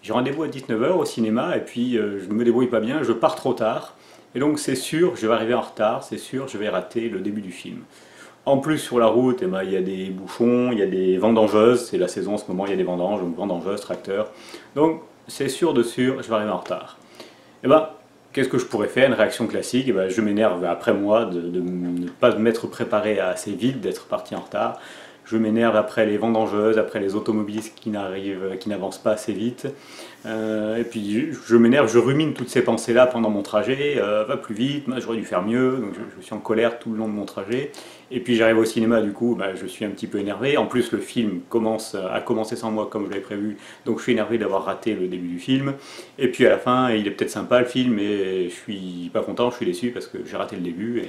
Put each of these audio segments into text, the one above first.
J'ai rendez-vous à 19 heures au cinéma et puis je ne me débrouille pas bien, je pars trop tard. Et donc c'est sûr, je vais arriver en retard, c'est sûr, je vais rater le début du film. En plus, sur la route, eh ben, il y a des bouchons, il y a des vendangeuses, c'est la saison en ce moment, il y a des vendanges, donc vendangeuses, tracteurs. Donc c'est sûr de sûr, je vais arriver en retard. Eh ben, qu'est-ce que je pourrais faire? Une réaction classique, eh ben, je m'énerve après moi de ne pas m'être préparé assez vite, d'être parti en retard. Je m'énerve après les vendangeuses, après les automobilistes qui n'avancent pas assez vite. Et puis je m'énerve, je rumine toutes ces pensées-là pendant mon trajet. Va plus vite, j'aurais dû faire mieux. Donc je suis en colère tout le long de mon trajet. Et puis j'arrive au cinéma, du coup, je suis un petit peu énervé. En plus, le film a commencé sans moi comme je l'avais prévu. Donc je suis énervé d'avoir raté le début du film. Et puis à la fin, il est peut-être sympa le film, mais je suis pas content, je suis déçu parce que j'ai raté le début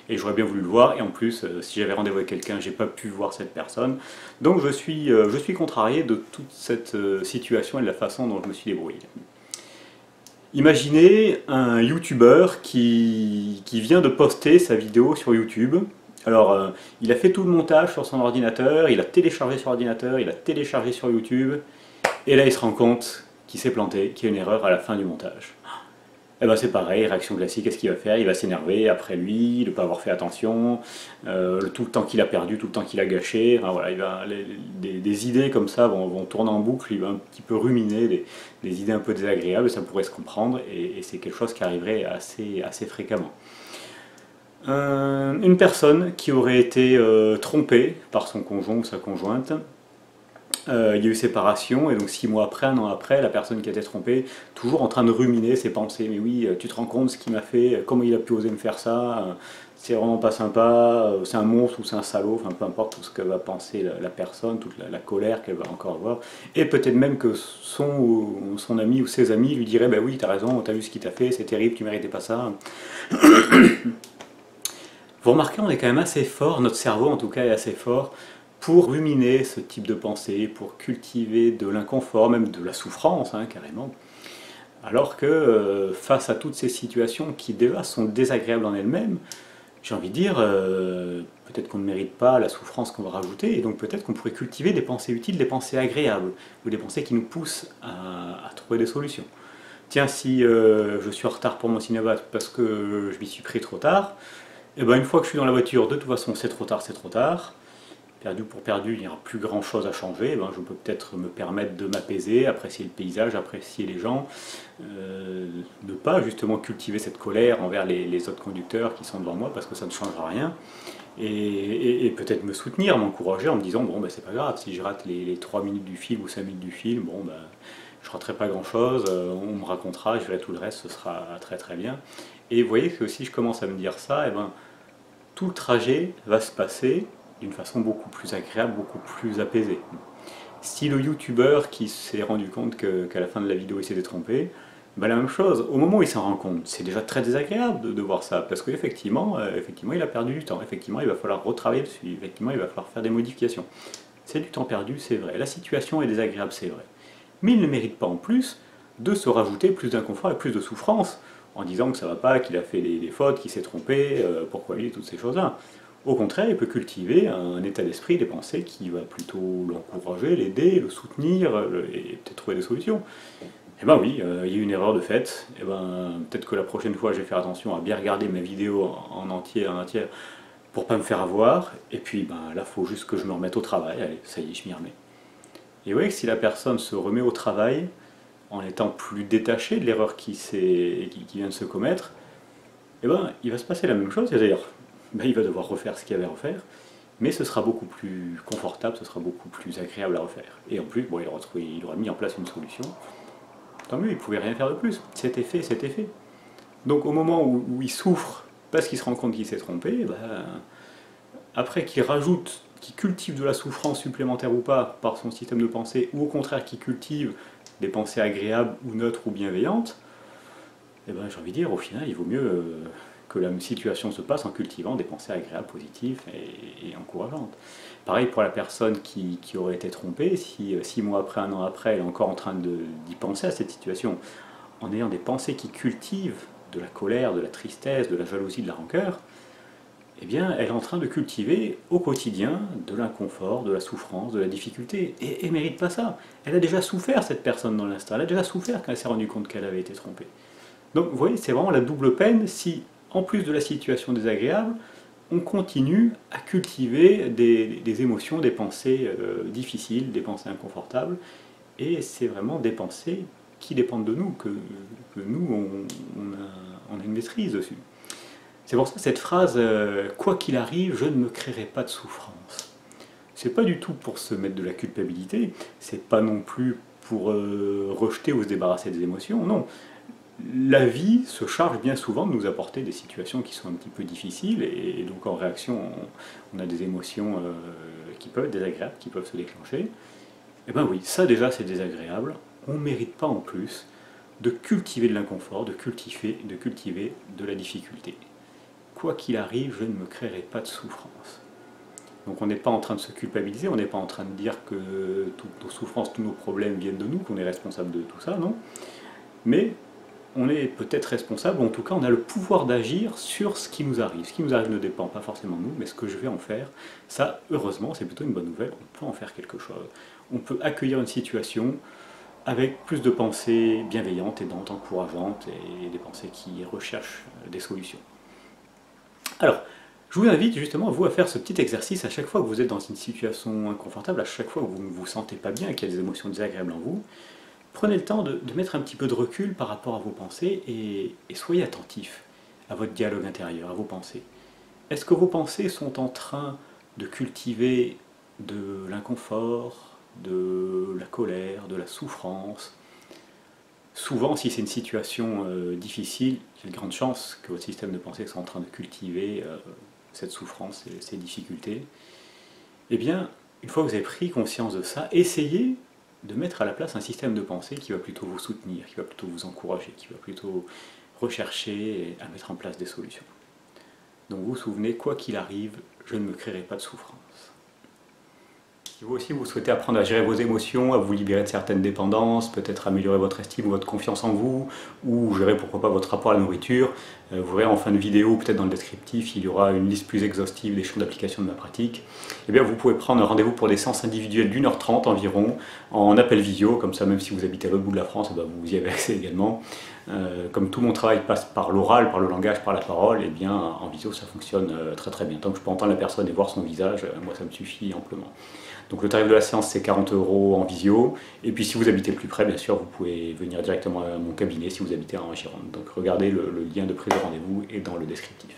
et j'aurais bien voulu le voir. Et en plus, si j'avais rendez-vous avec quelqu'un, j'ai pas pu voir cette personne. Donc je suis contrarié de toute cette situation et de la façon dont je me suis débrouillé. Imaginez un YouTuber qui vient de poster sa vidéo sur YouTube. Alors, il a fait tout le montage sur son ordinateur, il a téléchargé sur ordinateur, il a téléchargé sur YouTube, et là il se rend compte qu'il s'est planté, qu'il y a une erreur à la fin du montage. Eh ben c'est pareil, réaction classique, qu'est-ce qu'il va faire? Il va s'énerver après lui, de ne pas avoir fait attention, tout le temps qu'il a perdu, tout le temps qu'il a gâché. Enfin, voilà, des idées comme ça vont tourner en boucle, il va un petit peu ruminer des idées un peu désagréables, ça pourrait se comprendre, et c'est quelque chose qui arriverait assez fréquemment. Une personne qui aurait été trompée par son conjoint ou sa conjointe, il y a eu séparation, et donc 6 mois après, un an après, la personne qui a été trompée, toujours en train de ruminer ses pensées. Mais oui, tu te rends compte ce qu'il m'a fait, comment il a pu oser me faire ça, c'est vraiment pas sympa, c'est un monstre ou c'est un salaud, enfin peu importe tout ce que va penser la personne, toute la colère qu'elle va encore avoir. Et peut-être même que son ami ou ses amis lui diraient, bah oui, t'as raison, t'as vu ce qu'il t'a fait, c'est terrible, tu méritais pas ça. Vous remarquez, on est quand même assez fort, notre cerveau en tout cas est assez fort, pour ruminer ce type de pensée, pour cultiver de l'inconfort, même de la souffrance, hein, carrément. Alors que face à toutes ces situations qui déjà sont désagréables en elles-mêmes, j'ai envie de dire, peut-être qu'on ne mérite pas la souffrance qu'on va rajouter, et donc peut-être qu'on pourrait cultiver des pensées utiles, des pensées agréables, ou des pensées qui nous poussent à trouver des solutions. Tiens, si je suis en retard pour mon cinéma parce que je m'y suis pris trop tard, et ben une fois que je suis dans la voiture, de toute façon c'est trop tard, c'est trop tard. Perdu pour perdu, il n'y aura plus grand chose à changer. Eh ben, je peux peut-être me permettre de m'apaiser, apprécier le paysage, apprécier les gens, ne pas justement cultiver cette colère envers les autres conducteurs qui sont devant moi parce que ça ne changera rien. Et peut-être me soutenir, m'encourager en me disant bon ben c'est pas grave, si je rate les 3 minutes du film ou 5 minutes du film, bon ben je raterai pas grand chose, on me racontera, je verrai tout le reste, ce sera très très bien. Et vous voyez que si je commence à me dire ça, eh ben, tout le trajet va se passer d'une façon beaucoup plus agréable, beaucoup plus apaisée. Si le youtubeur qui s'est rendu compte qu'à la fin de la vidéo il s'était trompé, ben la même chose, au moment où il s'en rend compte, c'est déjà très désagréable de voir ça, parce qu'effectivement, effectivement, il a perdu du temps, effectivement il va falloir retravailler dessus, effectivement il va falloir faire des modifications. C'est du temps perdu, c'est vrai, la situation est désagréable, c'est vrai. Mais il ne mérite pas en plus de se rajouter plus d'inconfort et plus de souffrance, en disant que ça va pas, qu'il a fait des fautes, qu'il s'est trompé, pourquoi lui, toutes ces choses-là. Au contraire, il peut cultiver un état d'esprit, des pensées qui va plutôt l'encourager, l'aider, le soutenir et peut-être trouver des solutions. Eh ben oui, il y a eu une erreur de fait. Eh ben, peut-être que la prochaine fois, je vais faire attention à bien regarder ma vidéo en entier, pour pas me faire avoir. Et puis ben, là, il faut juste que je me remette au travail. Allez, ça y est, je m'y remets. Et vous voyez que si la personne se remet au travail, en étant plus détaché de l'erreur qui vient de se commettre, eh ben, il va se passer la même chose, c'est-à-dire ben, il va devoir refaire ce qu'il y avait à refaire, mais ce sera beaucoup plus confortable, ce sera beaucoup plus agréable à refaire. Et en plus, bon, il aura mis en place une solution, tant mieux, il ne pouvait rien faire de plus, c'était fait, c'était fait. Donc au moment où il souffre parce qu'il se rend compte qu'il s'est trompé, ben, après qu'il rajoute, qu'il cultive de la souffrance supplémentaire ou pas par son système de pensée, ou au contraire qu'il cultive des pensées agréables ou neutres ou bienveillantes, eh ben, j'ai envie de dire, au final, il vaut mieux que la situation se passe en cultivant des pensées agréables, positives et encourageantes. Pareil pour la personne qui aurait été trompée, si 6 mois après, un an après, elle est encore en train d'y penser à cette situation, en ayant des pensées qui cultivent de la colère, de la tristesse, de la jalousie, de la rancœur, eh bien, elle est en train de cultiver au quotidien de l'inconfort, de la souffrance, de la difficulté. Et elle ne mérite pas ça. Elle a déjà souffert, cette personne, dans l'instant. Elle a déjà souffert quand elle s'est rendue compte qu'elle avait été trompée. Donc, vous voyez, c'est vraiment la double peine si, en plus de la situation désagréable, on continue à cultiver des émotions, des pensées difficiles, des pensées inconfortables. Et c'est vraiment des pensées qui dépendent de nous, que nous, on a une maîtrise dessus. C'est pour ça cette phrase quoi qu'il arrive, je ne me créerai pas de souffrance. C'est pas du tout pour se mettre de la culpabilité, c'est pas non plus pour rejeter ou se débarrasser des émotions, non. La vie se charge bien souvent de nous apporter des situations qui sont un petit peu difficiles, et donc en réaction, on a des émotions qui peuvent être désagréables, qui peuvent se déclencher. Et bien oui, ça déjà c'est désagréable, on ne mérite pas en plus de cultiver de l'inconfort, de cultiver de la difficulté. Quoi qu'il arrive, je ne me créerai pas de souffrance. Donc on n'est pas en train de se culpabiliser, on n'est pas en train de dire que toutes nos souffrances, tous nos problèmes viennent de nous, qu'on est responsable de tout ça, non. Mais on est peut-être responsable, ou en tout cas on a le pouvoir d'agir sur ce qui nous arrive. Ce qui nous arrive ne dépend pas forcément de nous, mais ce que je vais en faire, ça, heureusement, c'est plutôt une bonne nouvelle, on peut en faire quelque chose. On peut accueillir une situation avec plus de pensées bienveillantes, aidantes, encourageantes, et des pensées qui recherchent des solutions. Alors, je vous invite justement vous à faire ce petit exercice à chaque fois que vous êtes dans une situation inconfortable, à chaque fois que vous ne vous sentez pas bien et qu'il y a des émotions désagréables en vous. Prenez le temps de mettre un petit peu de recul par rapport à vos pensées et soyez attentif à votre dialogue intérieur, à vos pensées. Est-ce que vos pensées sont en train de cultiver de l'inconfort, de la colère, de la souffrance? Souvent, si c'est une situation difficile, il y a de grandes chances que votre système de pensée soit en train de cultiver cette souffrance et ces difficultés. Eh bien, une fois que vous avez pris conscience de ça, essayez de mettre à la place un système de pensée qui va plutôt vous soutenir, qui va plutôt vous encourager, qui va plutôt rechercher à mettre en place des solutions. Donc vous vous souvenez, quoi qu'il arrive, je ne me créerai pas de souffrance. Si vous aussi vous souhaitez apprendre à gérer vos émotions, à vous libérer de certaines dépendances, peut-être améliorer votre estime ou votre confiance en vous, ou gérer pourquoi pas votre rapport à la nourriture, vous verrez en fin de vidéo, peut-être dans le descriptif, il y aura une liste plus exhaustive des champs d'application de ma pratique. Eh bien vous pouvez prendre un rendez-vous pour des séances individuelles d'1h30 environ, en appel visio, comme ça même si vous habitez à l'autre bout de la France, eh bien, vous y avez accès également. Comme tout mon travail passe par l'oral, par le langage, par la parole, et bien en visio ça fonctionne très très bien. Tant que je peux entendre la personne et voir son visage, moi ça me suffit amplement. Donc le tarif de la séance c'est 40 € en visio, et puis si vous habitez plus près, bien sûr, vous pouvez venir directement à mon cabinet si vous habitez en Gironde. Donc regardez, le lien de prise de rendez-vous est dans le descriptif.